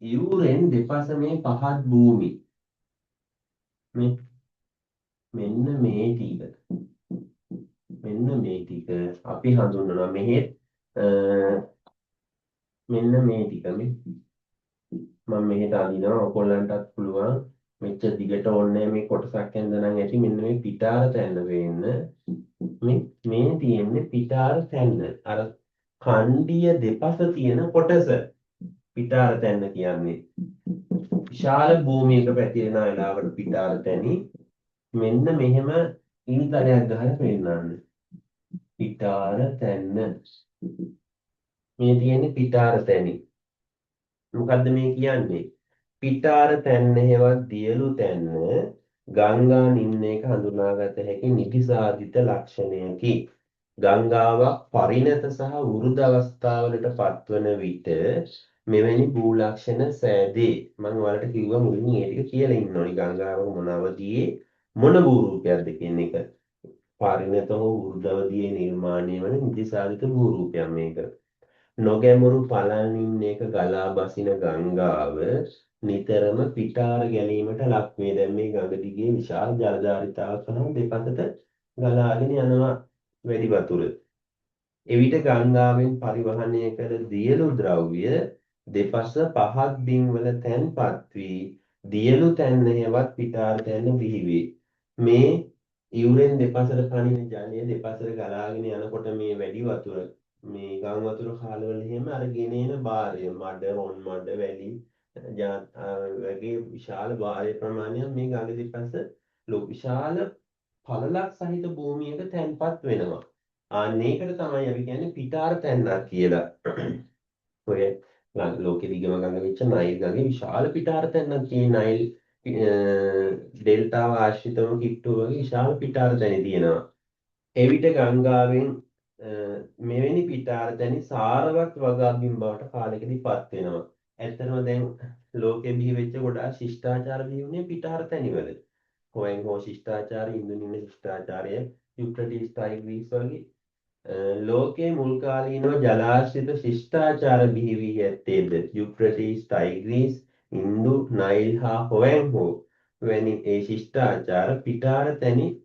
Speaker 1: යුරෙන් දෙපස මේ පහත් භූමි මේ මෙන්න මේ ටික අපි හඳුන්වනවා මෙහෙත් මෙන්න මේ ටික මේ මම මෙහෙට අදිනවා. ඔයගොල්ලන්ටත් පුළුවන් මෙච්චර දිගට ඕනේ මේ කොටසක් ඇඳනනම් ඇති. මෙන්න මේ පිටාර තැන්න වෙන්න මේ තියෙන්නේ පිටාර තැන්න. අර කණ්ඩිය දෙපස තියෙන කොටස පිටාර තැන්න කියන්නේ. විශාල භූමියක පැතිරෙන වෙලාවට පිටාර තැනි මෙන්න මෙහෙම ඊතලයක් ගහලා පෙන්නන්න. පිටාර තැන්න. මේ තියෙන්නේ පිටාර තැනි. මොකද්ද මේ කියන්නේ? පිටාර තැන්න හේවත් දියලු තැන්න ගංගා නිම්නයක හඳුනාගත හැකි නිතිසාධිත ලක්ෂණයකි. ගංගාවක් පරිණත සහ වෘද්ධ අවස්ථාවලට පත්වන විට මෙවැනි භූ ලක්ෂණ සෑදේ. මම ඔයාලට කිව්වා මුලින් මේ ටික කියලා ඉන්න ඕනි. ගංගාවක මොන අවධියේ මොන භූ රූපයක්ද කියන එක. පරිණත වූ වෘද්ධවදියේ නිර්මාණය වන නිදිසාදිත භූරූපයක් මේක. නොගැමුණු පළල්නින් එක ගලා බසින ගංගාව නිතරම පිටාර ගැනීමට ලක් වේ. දැන් මේ ගඟ දිගේ විශාල ජලධාරිතාවක් සහ දෙපසට ගලාගෙන යනවා වැඩි වතුර. එවිට ගංගාවෙන් පරිවහනය කළ දියලු ද්‍රව්‍ය දෙපස පහත් බිම්වල තැන්පත් වී දියලු තැන්න හෙවත් පිටාර තැන්න බිහි වේ. මේ ඉවුරෙන් දෙපසට පනින ජලය දෙපසට ගලාගෙන යනකොට මේ වැඩි වතුර මේ ගම් වතුර කාලවල එහෙම අර ගෙනෙන භාරය මඩ හොන් මඩ වැලි වගේ විශාල භාරය ප්‍රමාණයක් මේ ගඟ දෙපස විශාල පළලක් සහිත භූමියක තැන්පත් වෙනවා. අනේකට තමයි අපි කියන්නේ පිටාර තැන්නක් කියලා. ඔය ලෝකෙ දිගම ගඟ වෙච්ච නයිල් ගඟේ විශාල පිටාර තැන්නක් තියෙන නයිල් ඩෙල්ටාව ආශ්‍රිතව කිට්ටු වගේ විශාල පිටාර තැනි තියෙනවා. එවිට ගංගාවෙන් මෙවැනි පිටාර තැනි සාරවත් වගාබිම් බවට කාලෙකදී පත් වෙනවා. ඇත්තටම දැන් ලෝකෙ බිහි වෙච්ච ගොඩාක් ශිෂ්ටාචාර බිහි වුණේ පිටාර තැනිවල. හොයන් හෝ ශිෂ්ටාචාරය, ඉන්දුනින්න ශිෂ්ටාචාරය, යුක්‍රටිස් ටයිග්‍රීස් වගේ ලෝකයේ මුල් කාලීනව ජලාශ්‍රිත ශිෂ්ටාචාර බිහි වී ඇත්තේද යුක්‍රටිස් ටයිග්‍රීස්, ඉන්දු, නයිල් හා හොයන්හෝ වැනි ඒ ශිෂ්ටාචාර පිටාර තැනි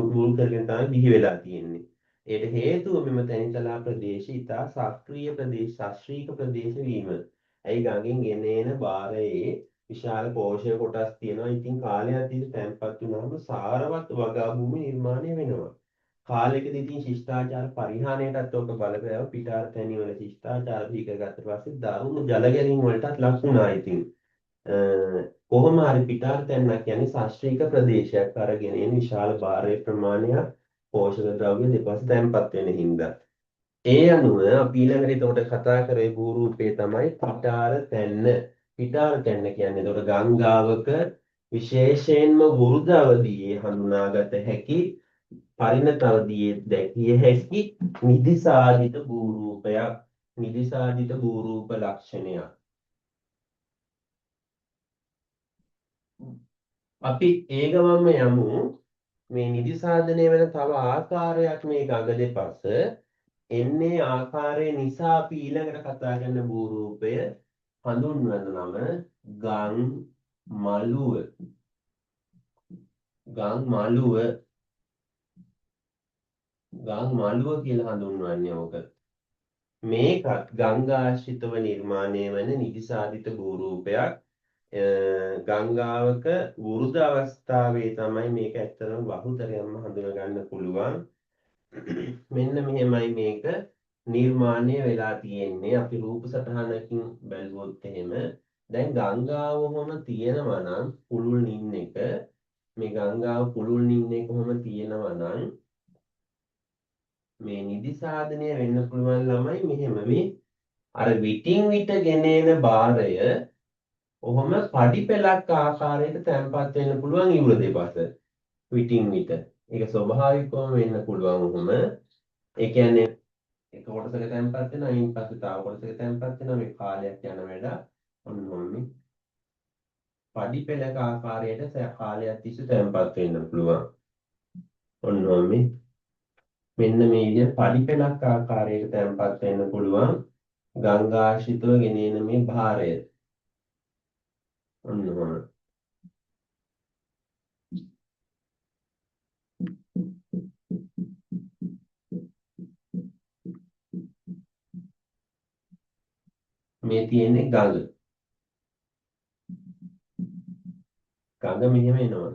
Speaker 1: මුල් කරගෙන තමයි බිහි වෙලා තියෙන්නේ. ඒට හේතුව මෙම තැනිතලා ප්‍රදේශ ඉතා ශාස්ත්‍රීය ප්‍රදේශ වීම. ඇයි ගඟෙන් ගෙන එන භාරයේ විශාල පෝෂක කොටස් තියෙනවා. ඉතින් කාලයක් තිස්සේ තැන්පත් වුණාම සාරවත් වගා භූමි නිර්මාණය වෙනවා. කාලෙකදී ඉතින් ශිෂ්ටාචාර පරිහානියටත් ඔක බලපෑව. පිටාර තැනිවල ශිෂ්ටාචාර බිහි කරගත්ත පස්සේ දරුණු ජල ගැලීම් වලටත් ලක් වුණා. ඉතින් කොහොම හරි පිටාර තැන්නක් කියන්නේ ශාස්ත්‍රීය ප්‍රදේශයක් අරගෙන එන විශාල භාරයේ ප්‍රමාණයක් පෝෂක ද්‍රව්‍ය දෙපස තැන්පත් වෙන හින්දා. ඒ අනුව අපි ඊළඟට එතකොට කතා කරේ භූරූපේ තමයි පිටාර තැන්න. පිටාර තැන්න කියන්නේ එතකොට ගංගාවක විශේෂයෙන්ම වෘද අවධියේ හඳුනාගත හැකි පරිණත අවධියේ දැකිය හැකි නිදිසාදිත භූරූපයක්. නිදිසාදිත භූරූප ලක්ෂණයක්. අපි ඒ ගමන්ම යමු. මේ නිදිසාදනය වෙන තව ආකාරයක් මේ ගඟ දෙපස එන්නේ ආකාරය නිසා අපි ඊළඟට කතා කරන භූරූපය හඳුන්වන නම ගං මළුව. ගං මළුව කියලා හඳුන්වන්නේ ඕක. මේකත් ගංගාශ්‍රිතව නිර්මාණය වන නිදිසාදිත භූරූපයක්. ගංගාවක වෘද අවස්ථාවේ තමයි මේක ඇත්තටම බහුතරයෙන්ම හඳුනා ගන්න පුළුවන්. මෙන්න මෙහෙමයි මේක නිර්මාණය වෙලා තියෙන්නේ. අපි රූප සටහනකින් බැලුවොත් එහෙම දැන් ගංගාව කොහොම තියෙනවා නම් පුළුල් නින් එක මේ ගංගාව පුළුල් නින් එක කොහොම තියෙනවා නම් මේ නිදිසාදනය වෙන්න පුළුවන් ළමයි මෙහෙම මේ අර විටින් විට ගෙනෙන භාරය ඔහොම පඩි පෙලක් ආකාරයට තැන්පත් වෙන්න පුළුවන් ඉවුර දෙපස විටින් විට. ඒක ස්වභාවිකවම වෙන්න පුළුවන් ඔහොම. ඒ කියන්නේ එක කොටසක තැන්පත් වෙනවා ඊයින් පස්සේ තව කොටසක තැන්පත් වෙනවා මේ කාලයක් යන වැඩ ඔන්නෝම පඩි පෙලක ආකාරයට කාලයක් තිස්සේ තැන්පත් වෙන්න පුළුවන්. ඔන්නෝම මෙන්න මේ විදිහට පඩි පෙලක් ආකාරයට තැන්පත් වෙන්න පුළුවන් ගංගාශ්‍රිතව ගෙනෙන මේ භාරය. ඔන්නෝම මේ තියෙන්නේ ගඟ. ගඟ මෙහෙම එනවා.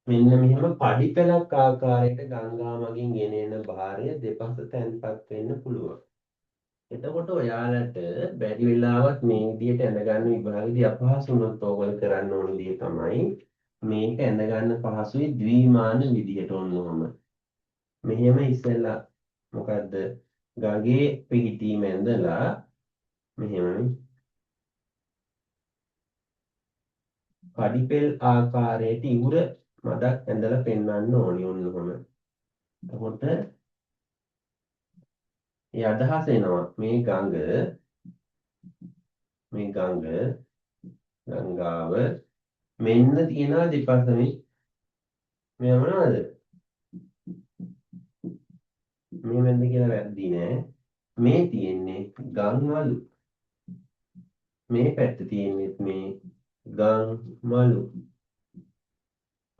Speaker 1: මෙන්න මෙහෙම පඩි පෙලක් ආකාරයට ගංගා මගින් ගෙනෙන භාරය දෙපස තැන්පත් වෙන්න පුළුවන්. එතකොට ඔයාලට බැරි වෙලාවත් මේ විදිහට ඇඳ ගන්න විභාගයේදී අපහසු වුණොත් ඕගොල්ලෝ කරන්න ඕන දේ තමයි මේක ඇඳ ගන්න පහසුයි ද්විමාන විදිහට ඕනෝම. මෙහෙම ඉස්සෙල්ලා මොකද්ද ගඟේ පිහිටීම ඇඳලා මෙහෙම පඩිපෙල් ආකාරයට ඉවුර මදක් ඇඳලා පෙන්වන්න ඕනි ඔන්නෝම. එතකොට ඒ අදහස එනවා මේ ගංගාව මෙන්න තියෙනවා දෙපස මේ මොනවද මෙහෙමද කියලා වැරදි නෑ. මේ තියෙන්නේ ගම් මලු. මේ පැත්ත තියෙන්නේ මේ ගම් මලු.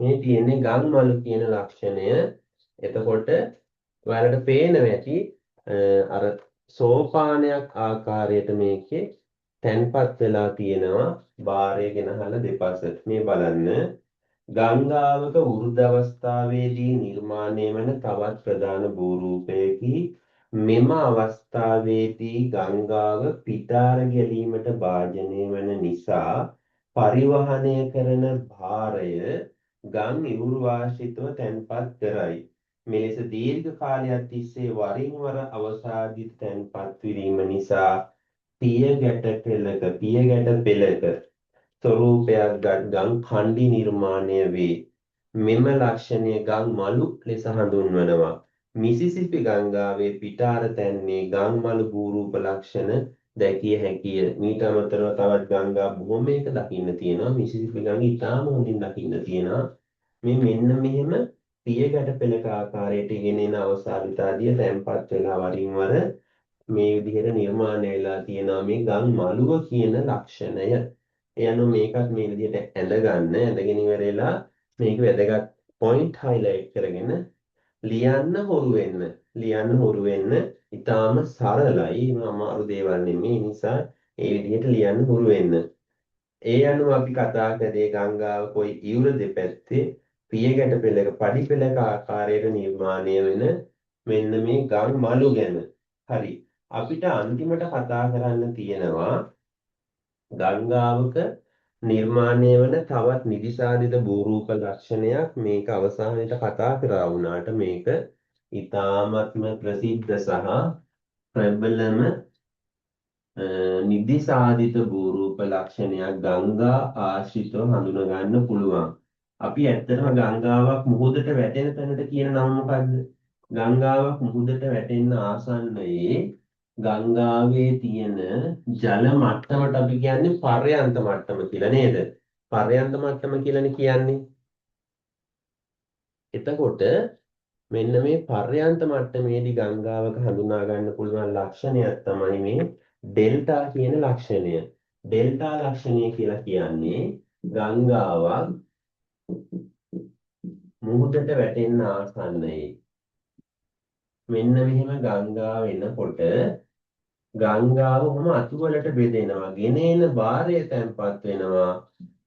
Speaker 1: මේ තියෙන්නේ ගම් මලු කියන ලක්ෂණය. එතකොට ඔයාලට පේනවා ඇති අර සෝපානයක් ආකාරයට මේකේ තැන්පත් වෙලා තියෙනවා බාරය ගෙනහලා දෙපසට. මේ බලන්න ගංගාවක වෘද්ධ අවස්ථාවේදී නිර්මාණය වන තවත් ප්‍රධාන භූරූපයකි. මෙම අවස්ථාවේදී ගංගාව පිටාර ගැලීමට භාජනය වන නිසා පරිවහනය කරන භාරය ගම් ඉවුරු ආශ්‍රිතව තැන්පත් කරයි. මෙලෙස දීර්ඝ කාලයක් තිස්සේ වරින් වර අවසාදිත තැන්පත් වීම නිසා පියගැට පෙළක ස්වරූපයක් ගත් ගම් ඛණ්ඩි නිර්මාණය වේ. මෙම ලක්ෂණය ගම් මලු ලෙස හඳුන්වනවා. මිසිසිපි ගංගාවේ පිටාර තැන්නේ ගම් මලු භූරූප ලක්ෂණ දැකිය හැකිය. මීට අමතරව තවත් ගංගා බොහොමයක දකින්න තියෙනවා. මිසිසිපි ගඟ ඉතාම හොඳින් දකින්න තියෙනවා. මේ මෙන්න මෙහෙම පියගැට පෙළක ආකාරයට ගෙන එන අවසාදිතාදිය තැන්පත් වෙලා වරින් වර මේ විදිහට නිර්මාණය වෙලා තියෙනවා මේ ගම් මලුව කියන ලක්ෂණය. ඒ අනුව මේකත් මේ විදිහට ඇඳගෙන ඉවරලා මේක වැදගත් පොයින්ට් highlight කරගෙන ලියන්න හොරු වෙන්න ඉතාම සරලයි. අමාරු දේවල් නෙමෙයි. නිසා ඒ විදිහට ලියන්න හොරු වෙන්න. ඒ අනුව අපි කතා කරේ ගංගාව කොයි ඉවුර දෙපැත්තේ පියගැට පෙළක පඩි පෙළක ආකාරයට නිර්මාණය වෙන මෙන්න මේ ගම් මලු ගැන. හරි. අපිට අන්තිමට කතා කරන්න තියෙනවා ගංගාවක නිර්මාණය වන තවත් නිදිසාදිත භූරූප ලක්ෂණයක්. මේක අවසානයේට කතා කරා වුණාට මේක ඊ타ත්ම ප්‍රසිද්ධ සහ ප්‍රබලම නිදිසාදිත භූරූප ලක්ෂණයක් ගංගා ආශ්‍රිතව හඳුනා ගන්න පුළුවන්. අපි ඇත්තටම ගංගාවක් මුහුදට වැටෙන තැනට කියන නම මොකද්ද? ගංගාවක් මුහුදට වැටෙන්න ආසන්නයේ ගංගාවේ තියෙන ජල මට්ටමට අපි කියන්නේ පර්යන්ත මට්ටම කියලා නේද? පර්යන්ත මට්ටම කියලානේ කියන්නේ. එතකොට මෙන්න මේ පර්යන්ත මට්ටමේදී ගංගාවක හඳුනා ගන්න පුළුවන් ලක්ෂණයක් තමයි මේ ඩෙල්ටා කියන ලක්ෂණය. ඩෙල්ටා ලක්ෂණය කියලා කියන්නේ ගංගාවක් මුහුදට වැටෙන්න ආසන්නයේ මෙන්න මෙහෙම ගංගාව එනකොට ගංගාවම අතු වලට බෙදෙනවා. ගෙන එන භාරය තැන්පත් වෙනවා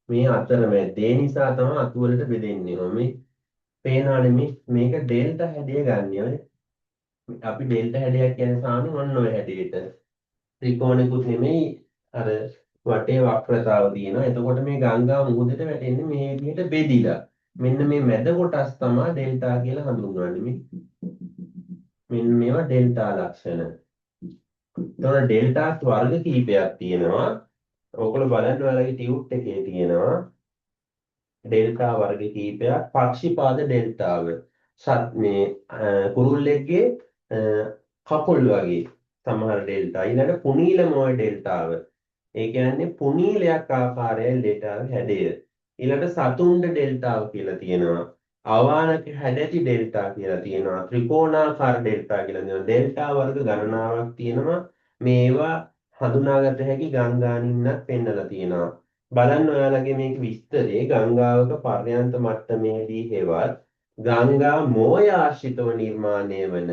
Speaker 1: මේ අතරමැද. ඒ නිසා තමයි අතු වලට බෙදෙන්නේ. මේ පේනවනේ මේක ඩෙල්ටා හැඩය ගන්න. අපි ඩෙල්ටා හැඩයක් කියන්නේ සාමාන්‍යයෙන් ඔන්න ඔය හැඩයට. ත්‍රිකෝණිකුත් නෙමෙයි අර වටේ වක්‍රතාව තියෙනවා. එතකොට මේ ගංගාව මුහුදට වැටෙන්නේ මේ විදිහට බෙදිලා. මෙන්න මේ මැද කොටස් තමයි ඩෙල්ටා කියලා හඳුන්වන්නේ. මෙන්න මේවා ඩෙල්ටා ලක්ෂණ. එතකොට ඩෙල්ටා වර්ග කීපයක් තියෙනවා. ඔයගොල්ලෝ බලන්න ඔයාලගේ ටියුට් එකේ තියෙනවා ඩෙල්ටා වර්ග කීපයක්. පක්ෂිපාද ඩෙල්ටාව. මේ කුරුල්ලෙක්ගේ කකුල් වගේ සමහර ඩෙල්ටා. ඊළඟ පුනීලමෝය ඩෙල්ටාව. ඒ කියන්නේ පුනීලයක් ආකාරයේ ඩෙල්ටාවේ හැඩය. ඊළඟ සතුන්ඩ ඩෙල්ටාව කියලා තියෙනවා. අවානක හැඩැති ඩෙල්ටා කියලා තියෙනවා. ත්‍රිකෝණාකාර ඩෙල්ටා කියලා තියෙනවා. ඩෙල්ටා වර්ග ගණනාවක් තියෙනවා. මේවා හඳුනාගත හැකි ගංගානින්නක් පෙන්නලා තියෙනවා. බලන්න ඔයාලගේ මේක විස්තරේ ගංගාවක පර්යන්ත මට්ටමේදී හෙවත් ගංගා මෝය ආශ්‍රිතව නිර්මාණය වන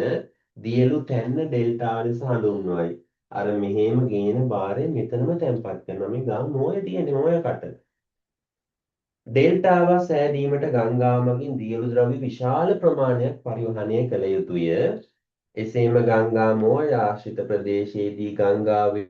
Speaker 1: දියලු තැන්න ඩෙල්ටා ලෙස හඳුන්වයි. අර මෙහෙම ගේන බාරය මෙතනම තැන්පත් කරනවා. මේ ගම් මෝය තියෙන්නේ මෝයකට. ඩෙල්ටාව සෑදීමට ගංගාව මගින් දියලු ද්‍රව්‍ය විශාල ප්‍රමාණයක් පරිවහනය කළ යුතුය. එසේම ගංගා මෝය ආශ්‍රිත ප්‍රදේශයේදී ගංගාවේ